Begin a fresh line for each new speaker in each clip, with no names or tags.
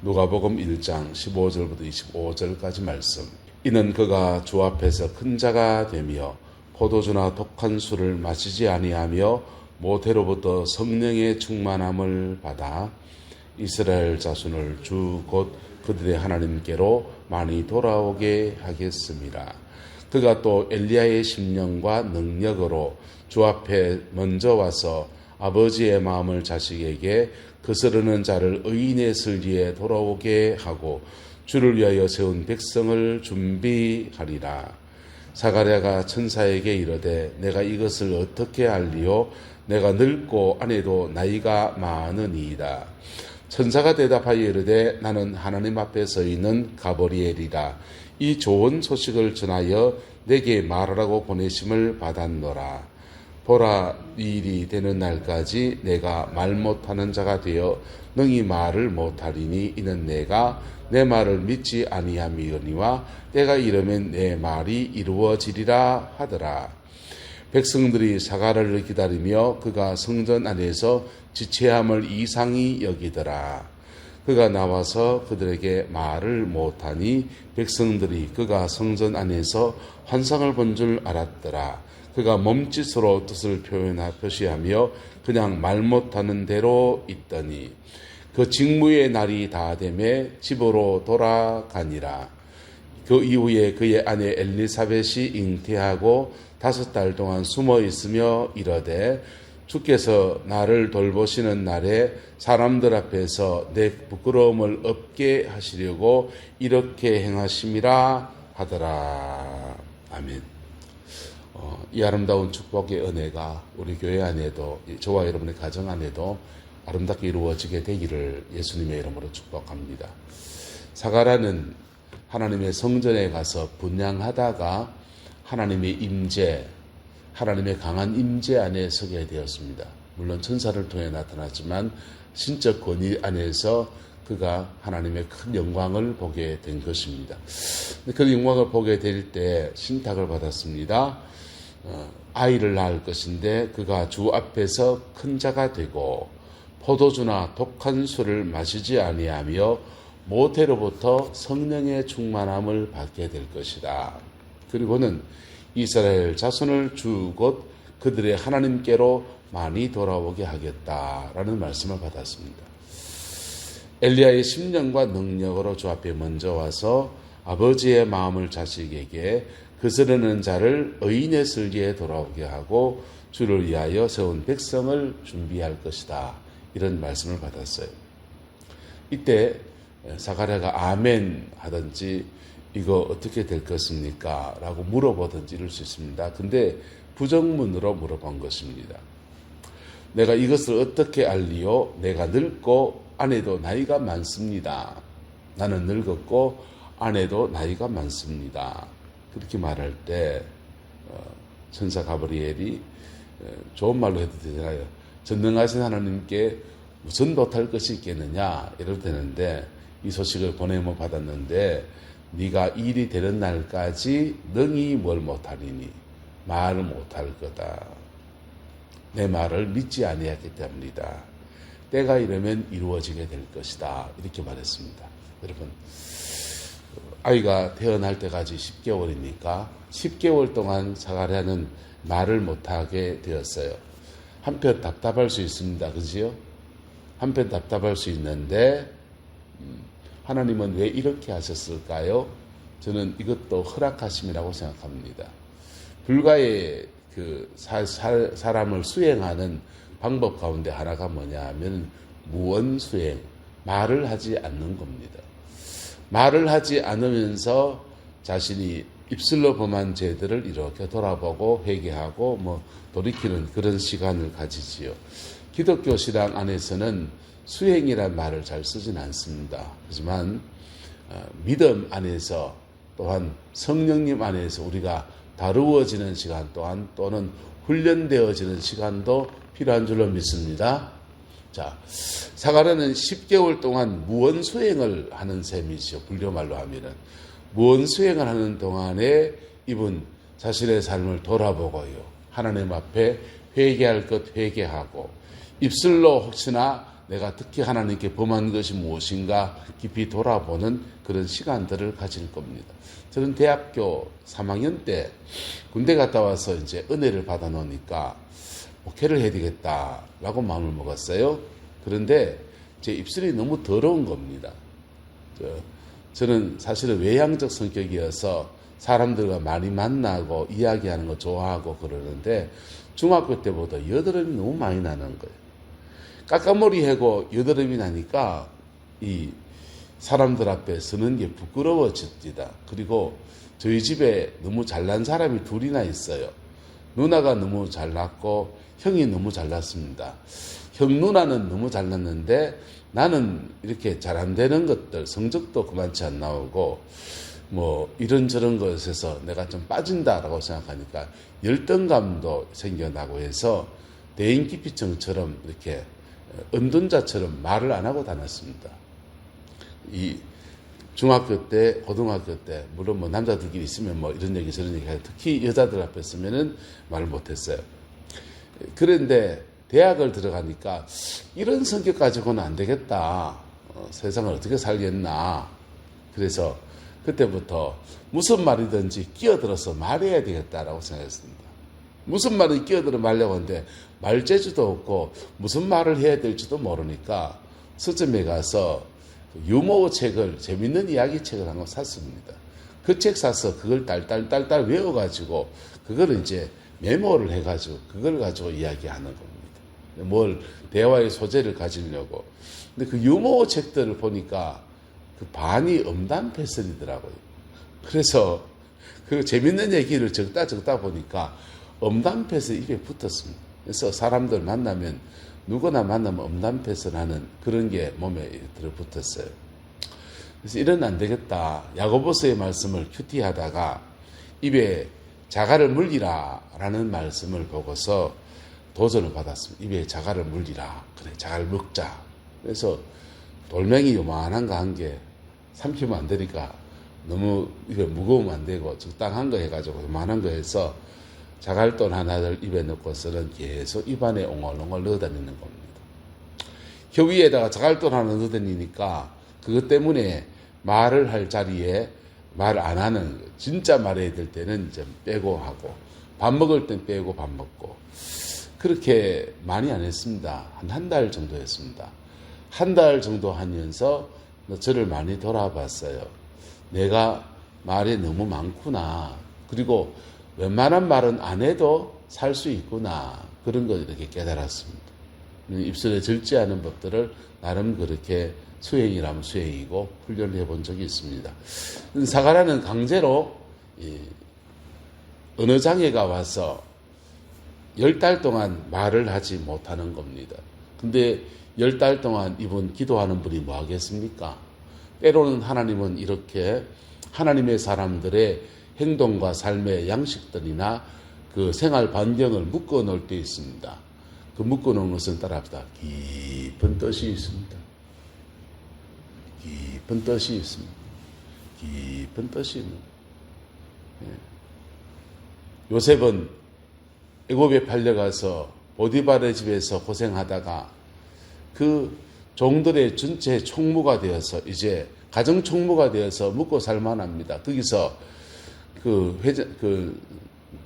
누가복음 1장 15절부터 25절까지 말씀. 이는 그가 주 앞에서 큰 자가 되며 포도주나 독한 술을 마시지 아니하며 모태로부터 성령의 충만함을 받아 이스라엘 자손을 주 곧 그들의 하나님께로 많이 돌아오게 하겠습니다. 그가 또 엘리야의 심령과 능력으로 주 앞에 먼저 와서 아버지의 마음을 자식에게 거스르는 자를 의인의 슬기에 돌아오게 하고 주를 위하여 세운 백성을 준비하리라. 사가랴가 천사에게 이르되 내가 이것을 어떻게 알리요? 내가 늙고 아내도 나이가 많으니이다. 천사가 대답하여 이르되 나는 하나님 앞에 서 있는 가브리엘이라. 이 좋은 소식을 전하여 내게 말하라고 보내심을 받았노라. 보라, 이 일이 되는 날까지 내가 말 못하는 자가 되어 능히 말을 못하리니 이는 내가 내 말을 믿지 아니함이거니와 때가 이르면 내 말이 이루어지리라 하더라. 백성들이 사가랴를 기다리며 그가 성전 안에서 지체함을 이상히 여기더라. 그가 나와서 그들에게 말을 못하니 백성들이 그가 성전 안에서 환상을 본 줄 알았더라. 그가 몸짓으로 뜻을 표시하며 그냥 말 못하는 대로 있더니 그 직무의 날이 다 되매 집으로 돌아가니라. 그 이후에 그의 아내 엘리사벳이 잉태하고 5달 동안 숨어 있으며 이르되 주께서 나를 돌보시는 날에 사람들 앞에서 내 부끄러움을 없게 하시려고 이렇게 행하심이라 하더라. 아멘. 이 아름다운 축복의 은혜가 우리 교회 안에도 저와 여러분의 가정 안에도 아름답게 이루어지게 되기를 예수님의 이름으로 축복합니다. 사가랴는 하나님의 성전에 가서 분향하다가 하나님의 임재, 하나님의 강한 임재 안에 서게 되었습니다. 물론 천사를 통해 나타났지만 신적 권위 안에서 그가 하나님의 큰 영광을 보게 된 것입니다. 그 영광을 보게 될 때 신탁을 받았습니다. 아이를 낳을 것인데 그가 주 앞에서 큰 자가 되고 포도주나 독한 술을 마시지 아니하며 모태로부터 성령의 충만함을 받게 될 것이다. 그리고는 이스라엘 자손을 주 곧 그들의 하나님께로 많이 돌아오게 하겠다라는 말씀을 받았습니다. 엘리야의 심령과 능력으로 주 앞에 먼저 와서 아버지의 마음을 자식에게 거스르는 자를 의인의 슬기에 돌아오게 하고 주를 위하여 세운 백성을 준비할 것이다. 이런 말씀을 받았어요. 이때 사가랴가 아멘 하든지 이거 어떻게 될 것입니까? 라고 물어보든지 이럴 수 있습니다. 근데 부정문으로 물어본 것입니다. 내가 이것을 어떻게 알리요? 내가 늙고 아내도 나이가 많습니다. 나는 늙었고 아내도 나이가 많습니다. 그렇게 말할 때 천사 가브리엘이 좋은 말로 해도 되잖아요. 전능하신 하나님께 무슨 못할 것이 있겠느냐 이래도 되는데 이 소식을 보내면 받았는데 네가 일이 되는 날까지 능히 뭘 못하리니 말을 못할 거다. 내 말을 믿지 아니했기 때문이다. 때가 이르면 이루어지게 될 것이다. 이렇게 말했습니다. 여러분 아이가 태어날 때까지 10개월이니까 10개월 동안 사가랴는 말을 못하게 되었어요. 한편 답답할 수 있습니다. 그지요? 한편 답답할 수 있는데 하나님은 왜 이렇게 하셨을까요? 저는 이것도 허락하심이라고 생각합니다. 불가의 그 사람을 수행하는 방법 가운데 하나가 뭐냐 하면 무언수행, 말을 하지 않는 겁니다. 말을 하지 않으면서 자신이 입술로 범한 죄들을 이렇게 돌아보고 회개하고 돌이키는 그런 시간을 가지지요. 기독교 신앙 안에서는 수행이란 말을 잘 쓰진 않습니다. 하지만 믿음 안에서 또한 성령님 안에서 우리가 다루어지는 시간 또한 또는 훈련되어지는 시간도 필요한 줄로 믿습니다. 자, 사가랴는 10개월 동안 무언수행을 하는 셈이죠. 불교말로 하면은 무언수행을 하는 동안에 이분 자신의 삶을 돌아보고요. 하나님 앞에 회개할 것 회개하고 입술로 혹시나 내가 특히 하나님께 범한 것이 무엇인가 깊이 돌아보는 그런 시간들을 가질 겁니다. 저는 대학교 3학년 때 군대 갔다 와서 이제 은혜를 받아 놓으니까 목회를 해야 되겠다라고 마음을 먹었어요. 그런데 제 입술이 너무 더러운 겁니다. 저는 사실은 외향적 성격이어서 사람들과 많이 만나고 이야기하는 거 좋아하고 그러는데 중학교 때보다 여드름이 너무 많이 나는 거예요. 깎아머리 하고 여드름이 나니까 이 사람들 앞에 서는 게 부끄러워집니다. 그리고 저희 집에 너무 잘난 사람이 둘이나 있어요. 누나가 너무 잘났고 형이 너무 잘났습니다. 형 누나는 너무 잘났는데 나는 이렇게 잘 안 되는 것들, 성적도 그만치 안 나오고 뭐 이런저런 것에서 내가 좀 빠진다라고 생각하니까 열등감도 생겨나고 해서 대인기피증처럼 이렇게 은둔자처럼 말을 안 하고 다녔습니다. 이 중학교 때, 고등학교 때, 물론 뭐 남자들끼리 있으면 뭐 이런 얘기 저런 얘기 하고 특히 여자들 앞에 있으면은 말을 못했어요. 그런데 대학을 들어가니까 이런 성격 가지고는 안 되겠다. 세상을 어떻게 살겠나. 그래서 그때부터 무슨 말이든지 끼어들어서 말해야 되겠다라고 생각했습니다. 무슨 말을 끼어들어 말려고 하는데 말재주도 없고 무슨 말을 해야 될지도 모르니까 서점에 가서 유머 책을, 재밌는 이야기 책을 한 권 샀습니다. 그 책 사서 그걸 딸딸 외워가지고 그걸 이제 메모를 해가지고 그걸 가지고 이야기하는 겁니다. 뭘 대화의 소재를 가지려고. 근데 그 유머 책들을 보니까 그 반이 음담 패설이더라고요. 그래서 그 재밌는 얘기를 적다 보니까 음담 패설 입에 붙었습니다. 그래서 사람들 만나면 누구나 만나면 음담 패설하는 그런 게 몸에 들어붙었어요. 그래서 이러면 안 되겠다. 야고보서의 말씀을 큐티하다가 입에 자갈을 물리라라는 말씀을 보고서 도전을 받았습니다. 입에 자갈을 물리라. 그래, 자갈 먹자. 그래서 돌멩이 요만한 거 한 개 삼키면 안 되니까 너무 입에 무거우면 안 되고 적당한 거 해가지고 요만한 거 해서 자갈돈 하나를 입에 넣고서는 계속 입안에 옹얼옹얼 넣어다니는 겁니다. 혀 위에다가 자갈돈 하나 넣어다니니까 그것 때문에 말을 할 자리에 말 안 하는, 진짜 말해야 될 때는 이제 빼고 하고, 밥 먹을 땐 빼고 밥 먹고, 그렇게 많이 안 했습니다. 한 달 정도 했습니다. 한 달 정도 하면서 저를 많이 돌아봤어요. 내가 말이 너무 많구나. 그리고 웬만한 말은 안 해도 살 수 있구나. 그런 걸 이렇게 깨달았습니다. 입술에 적지 않은 법들을 나름 그렇게 수행이라면 수행이고 훈련을 해본 적이 있습니다. 사가라는 강제로 언어장애가 와서 10달 동안 말을 하지 못하는 겁니다. 근데 10달 동안 이분 기도하는 분이 뭐 하겠습니까? 때로는 하나님은 이렇게 하나님의 사람들의 행동과 삶의 양식들이나 그 생활 반경을 묶어 놓을 때 있습니다. 그 묶어 놓은 것은 따라합시다. 깊은 뜻이 있습니다. 깊은 뜻이 있습니다. 깊은 뜻이 있는. 요셉은 애굽에 팔려가서 보디발의 집에서 고생하다가 그 종들의 전체 총무가 되어서 이제 가정 총무가 되어서 먹고 살만합니다. 거기서 그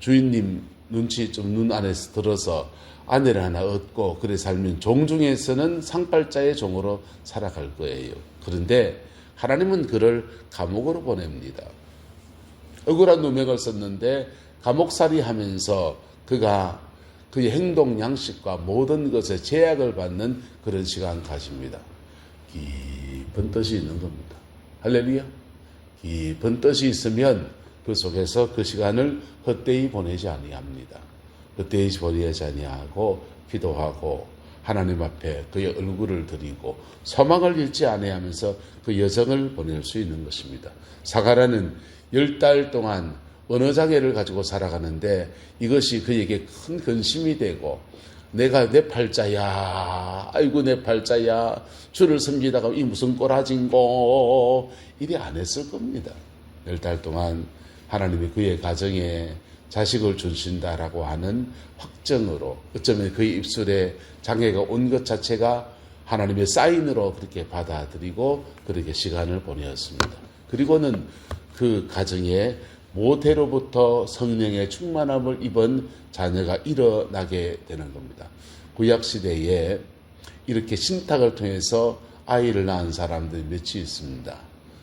주인님 눈치 좀 눈 안에서 들어서 아내를 하나 얻고 그래 살면 종 중에서는 상팔자의 종으로 살아갈 거예요. 그런데 하나님은 그를 감옥으로 보냅니다. 억울한 누명을 썼는데 감옥살이 하면서 그가 그의 행동 양식과 모든 것에 제약을 받는 그런 시간 가십니다. 깊은 뜻이 있는 겁니다. 할렐루야. 깊은 뜻이 있으면 그 속에서 그 시간을 헛되이 보내지 아니합니다. 헛되이 보내지 아니하고 기도하고 하나님 앞에 그의 얼굴을 드리고 소망을 잃지 아니하면서 그 여정을 보낼 수 있는 것입니다. 사가라는 10달 동안 언어장애를 가지고 살아가는데 이것이 그에게 큰 근심이 되고 내가 내 팔자야, 아이고 내 팔자야, 주를 섬기다가 이 무슨 꼬라진고 이리 안 했을 겁니다. 10달 동안 하나님이 그의 가정에 자식을 주신다라고 하는 확정으로 어쩌면 그의 입술에 장애가 온 것 자체가 하나님의 사인으로 그렇게 받아들이고 그렇게 시간을 보내었습니다. 그리고는 그 가정에 모태로부터 성령의 충만함을 입은 자녀가 일어나게 되는 겁니다. 구약시대에 이렇게 신탁을 통해서 아이를 낳은 사람들이 몇이 있습니다.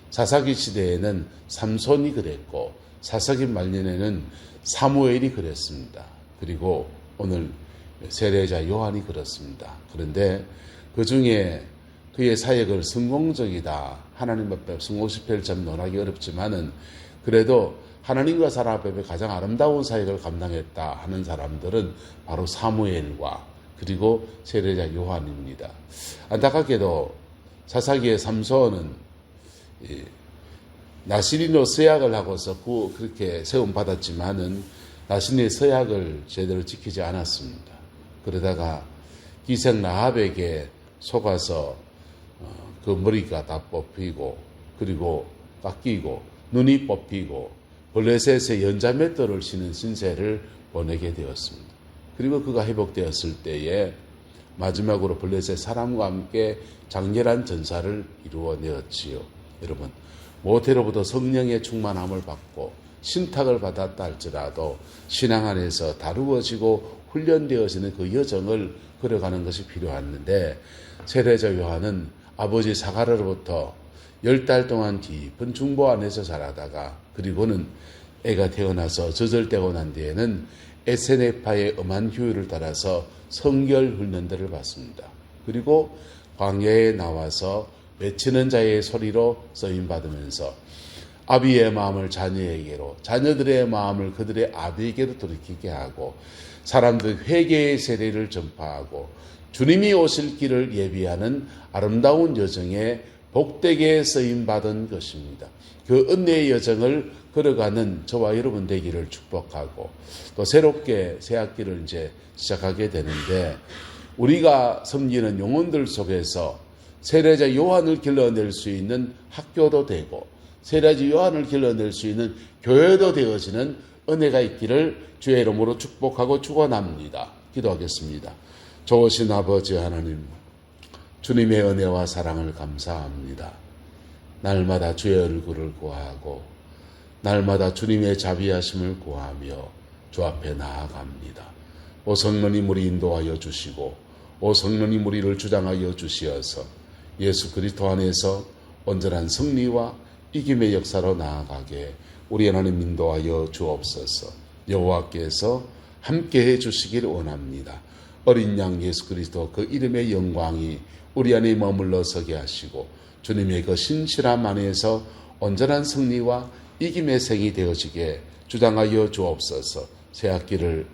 사사기 시대에는 삼손이 그랬고 사사기 말년에는 사무엘이 그랬습니다. 그리고 오늘 세례자 요한이 그렇습니다. 그런데 그 중에 그의 사역을 성공적이다. 하나님 앞에 성공시표를 참 논하기 어렵지만은 그래도 하나님과 사람 앞에 가장 아름다운 사역을 감당했다 하는 사람들은 바로 사무엘과 그리고 세례자 요한입니다. 안타깝게도 사사기의 삼손은 나시린으로 서약을 하고서 그렇게 세움받았지만은 나시린의 서약을 제대로 지키지 않았습니다. 그러다가 기생 라합에게 속아서 그 머리가 다 뽑히고 그리고 깎이고 눈이 뽑히고 블레셋의 연자맷돌을 신은 신세를 보내게 되었습니다. 그리고 그가 회복되었을 때에 마지막으로 블레셋 사람과 함께 장렬한 전사를 이루어내었지요. 여러분, 모태로부터 성령의 충만함을 받고 신탁을 받았다 할지라도 신앙 안에서 다루어지고 훈련되어지는 그 여정을 걸어가는 것이 필요한데 세례자 요한은 아버지 사가랴로부터 10달 동안 깊은 중보 안에서 자라다가 그리고는 애가 태어나서 저절되고 난 뒤에는 에세네파의 엄한 휴유를 따라서 성결 훈련들을 받습니다. 그리고 광야에 나와서 외치는 자의 소리로 쓰임받으면서 아비의 마음을 자녀에게로 자녀들의 마음을 그들의 아비에게로 돌이키게 하고 사람들 회개의 세례를 전파하고 주님이 오실 길을 예비하는 아름다운 여정에 복되게 쓰임받은 것입니다. 그 은혜의 여정을 걸어가는 저와 여러분 되기를 축복하고 또 새롭게 새 학기를 이제 시작하게 되는데 우리가 섬기는 영혼들 속에서 세례자 요한을 길러낼 수 있는 학교도 되고 세례자 요한을 길러낼 수 있는 교회도 되어지는 은혜가 있기를 주의 이름으로 축복하고 축원합니다. 기도하겠습니다. 좋으신 아버지 하나님, 주님의 은혜와 사랑을 감사합니다. 날마다 주의 얼굴을 구하고 날마다 주님의 자비하심을 구하며 주 앞에 나아갑니다. 오 성령님 우리 인도하여 주시고 오 성령님 우리를 주장하여 주시어서 예수 그리스도 안에서 온전한 승리와 이김의 역사로 나아가게 우리 하나님 인도하여 주옵소서. 여호와께서 함께해 주시길 원합니다. 어린 양 예수 그리스도 그 이름의 영광이 우리 안에 머물러 서게 하시고 주님의 그 신실함 안에서 온전한 승리와 이김의 생이 되어지게 주장하여 주옵소서. 새 학기를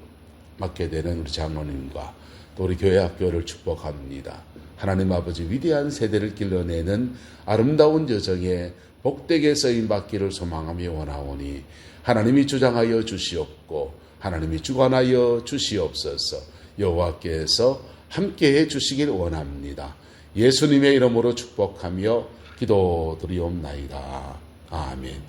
맞게 되는 우리 장로님과 또 우리 교회 학교를 축복합니다. 하나님 아버지 위대한 세대를 길러내는 아름다운 여정에 복되게 쓰임받기를 소망하며 원하오니 하나님이 주장하여 주시옵고 하나님이 주관하여 주시옵소서. 여호와께서 함께해 주시길 원합니다. 예수님의 이름으로 축복하며 기도드리옵나이다. 아멘.